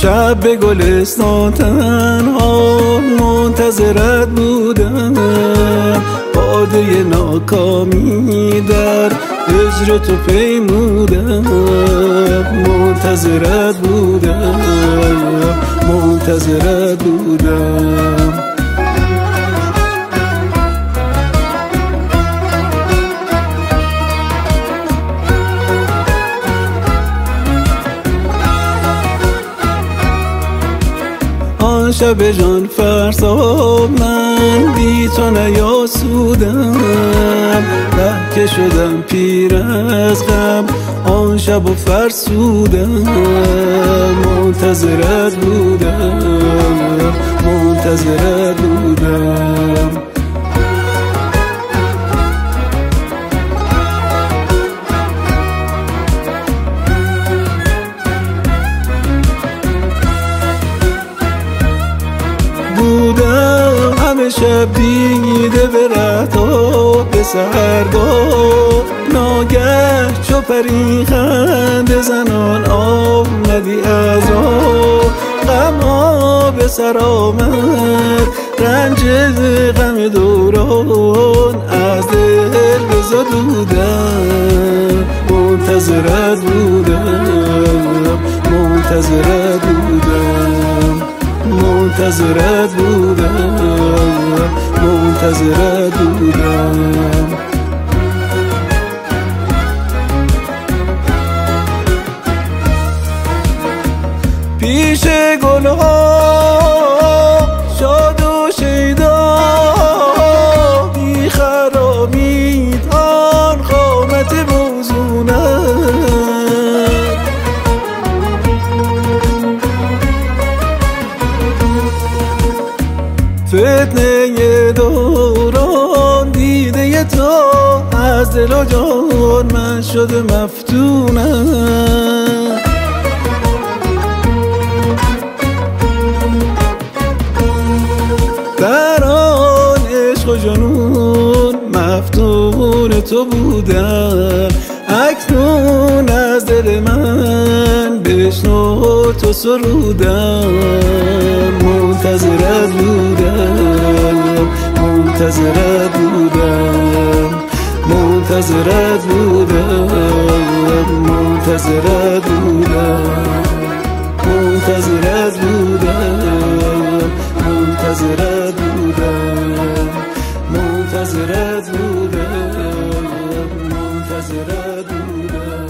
شب به گلستان تنها منتظرت بودم، باده ناکامی در هجر تو پیمودم. منتظرت بودم، منتظرت بودم. آن شب جان فرسا من بی تو نیاسودم، ره که شدم پیر از غم آن شب و فرسودم. منتظرت بودم، منتظرت بودم. بودم همه شب دیده به رهتا به سحرگاه، ناگه چو پری خنده زنان آمدی از راه. غمها به سر آمد رنج غم دوران، از دل بزدودم. منتظرت بودم، منتظرت بودم. منتظرت بودم، منتظرت بودم. پیش گلها شاد و شیدا بی خرامید آن قامت موزونت. فتنه دوران دیده تو از دل و جان من شده مفتونم. در آن عشق و جنون مفتون تو بودم، اکنون از دل من بشنو تو سرودم. منتظرت بودم، منتظرت بودم. منتظرت بودم، منتظرت بودم. منتظرت بودم، منتظرت بودم. منتظرت بودم، منتظرت بودم.